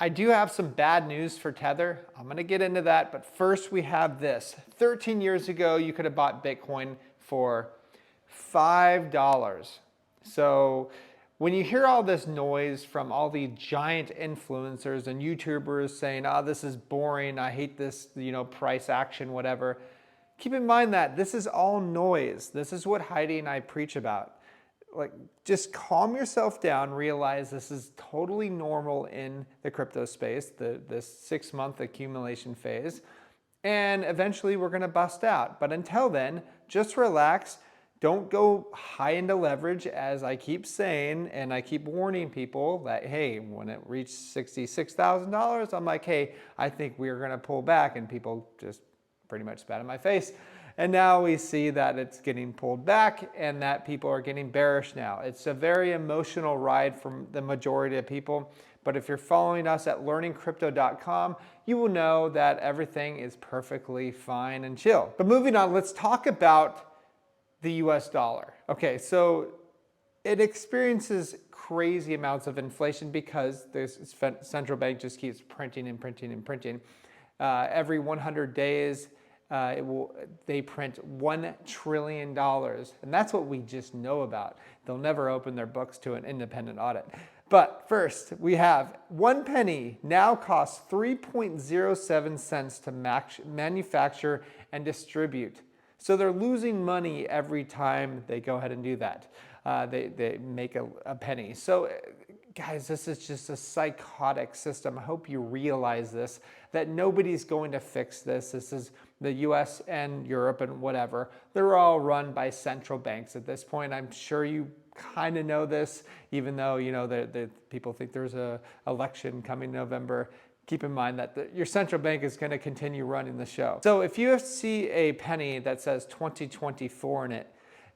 I do have some bad news for Tether. I'm going to get into that, but first we have this. 13 years ago, you could have bought Bitcoin for $5. So when you hear all this noise from all the giant influencers and YouTubers saying, oh, this is boring, I hate this, price action, whatever, keep in mind that this is all noise. This is what Heidi and I preach about. Like, just calm yourself down, realize this is totally normal in the crypto space, this 6-month accumulation phase, and eventually we're gonna bust out. But until then, just relax. Don't go high into leverage, as I keep saying, and I keep warning people that, hey, when it reached $66,000, I'm like, hey, I think we're gonna pull back, and people just pretty much spat in my face. And now we see that it's getting pulled back and that people are getting bearish now. It's a very emotional ride from the majority of people. But if you're following us at learningcrypto.com, you will know that everything is perfectly fine and chill. But moving on, let's talk about the US dollar. Okay, so it experiences crazy amounts of inflation because the central bank just keeps printing and printing and printing. Every 100 days, they print $1 trillion. And that's what we just know about. They'll never open their books to an independent audit. But first, we have 1 penny now costs 3.07 cents to manufacture and distribute. So they're losing money every time they go ahead and do that. They make a penny. So guys, this is just a psychotic system. I hope you realize this, that nobody's going to fix this. This is the US and Europe and whatever. They're all run by central banks at this point. I'm sure you kind of know this, even though the people think there's an election coming November. Keep in mind that your central bank is going to continue running the show. So if you see a penny that says 2024 in it,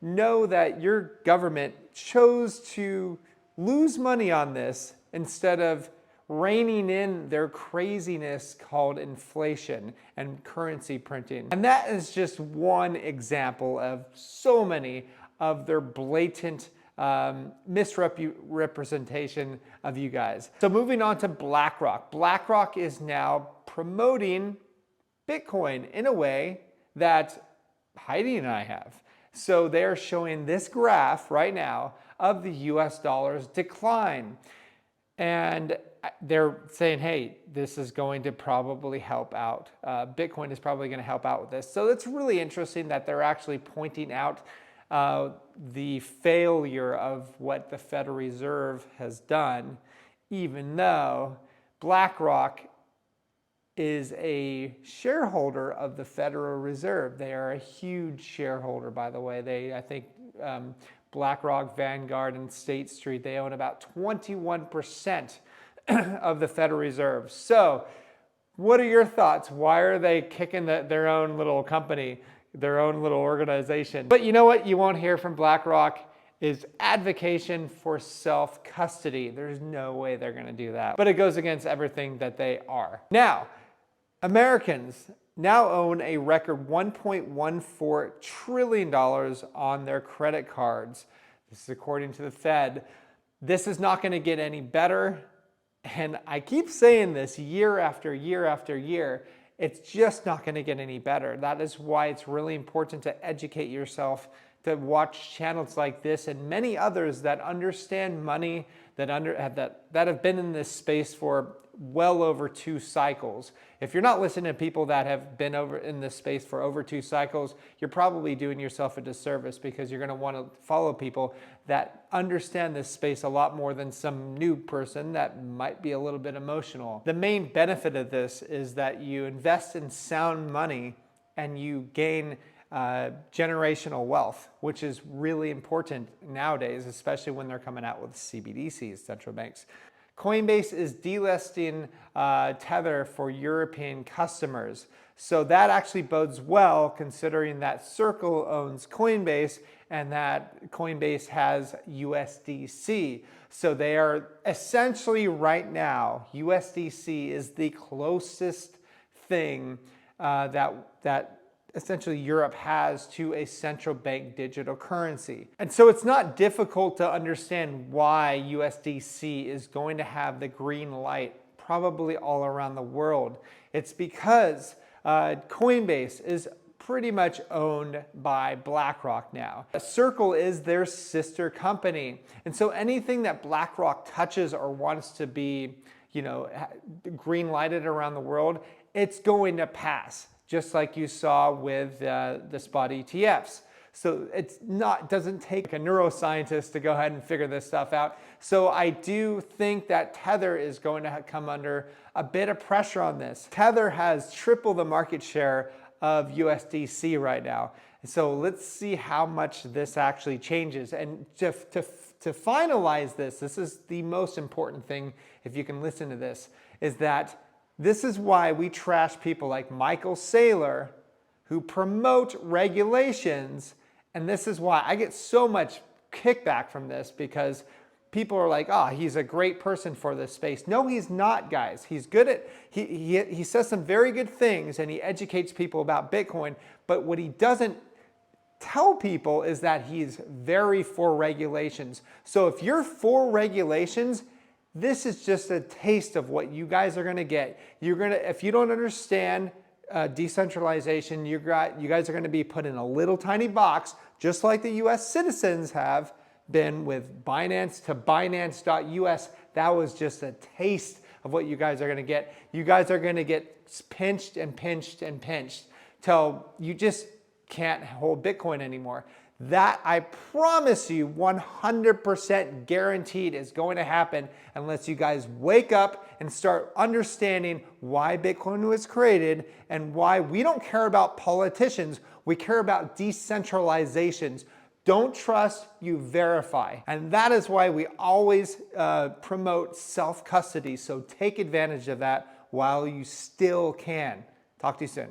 know that your government chose to lose money on this instead of reining in their craziness called inflation and currency printing. And that is just one example of so many of their blatant misrepresentation of you guys. So moving on to Blackrock. Blackrock is now promoting Bitcoin in a way that Heidi and I have. So they're showing this graph right now of the US dollar's decline. And they're saying, hey, this is going to probably help out. Bitcoin is probably going to help out with this. So it's really interesting that they're actually pointing out the failure of what the Federal Reserve has done, even though BlackRock is a shareholder of the Federal Reserve. They are a huge shareholder, by the way. I think BlackRock, Vanguard, and State Street, they own about 21% of the Federal Reserve. So what are your thoughts? Why are they kicking their own little company, their own little organization? But you know what you won't hear from BlackRock is advocacy for self-custody. There's no way they're going to do that. But it goes against everything that they are. Now, Americans now own a record $1.14 trillion on their credit cards. This is according to the Fed. This is not going to get any better. And I keep saying this year after year after year. It's just not going to get any better. That is why it's really important to educate yourself, to watch channels like this and many others that understand money, that have been in this space for well over 2 cycles. If you're not listening to people that have been over in this space for over 2 cycles, you're probably doing yourself a disservice, because you're going to want to follow people that understand this space a lot more than some new person that might be a little bit emotional. The main benefit of this is that you invest in sound money and you gain generational wealth, which is really important nowadays, especially when they're coming out with CBDCs, central banks. Coinbase is delisting Tether for European customers. So that actually bodes well, considering that Circle owns Coinbase and that Coinbase has USDC. So they are essentially right now, USDC is the closest thing that essentially Europe has to a central bank digital currency. And so it's not difficult to understand why USDC is going to have the green light probably all around the world. It's because Coinbase is pretty much owned by Blackrock now. Circle is their sister company. And so anything that Blackrock touches or wants to be, green lighted around the world, it's going to pass, just like you saw with the spot ETFs. So doesn't take a neuroscientist to go ahead and figure this stuff out. So I do think that Tether is going to come under a bit of pressure on this. Tether has triple the market share of USDC right now. So let's see how much this actually changes. And to finalize this is the most important thing, if you can listen to this, is that this is why we trash people like Michael Saylor who promote regulations. And this is why I get so much kickback from this, because people are like, oh, he's a great person for this space. No, he's not, guys. He's good at, he says some very good things and he educates people about Bitcoin, but what he doesn't tell people is that he's very for regulations. So if you're for regulations, this is just a taste of what you guys are gonna get. If you don't understand decentralization, you guys are gonna be put in a little tiny box, just like the US citizens have been with Binance to Binance.us. That was just a taste of what you guys are going to get. You guys are going to get pinched and pinched and pinched till you just can't hold Bitcoin anymore. That, I promise you, 100% guaranteed is going to happen unless you guys wake up and start understanding why Bitcoin was created and why we don't care about politicians. We care about decentralizations. Don't trust, you verify. And that is why we always promote self-custody. So take advantage of that while you still can. Talk to you soon.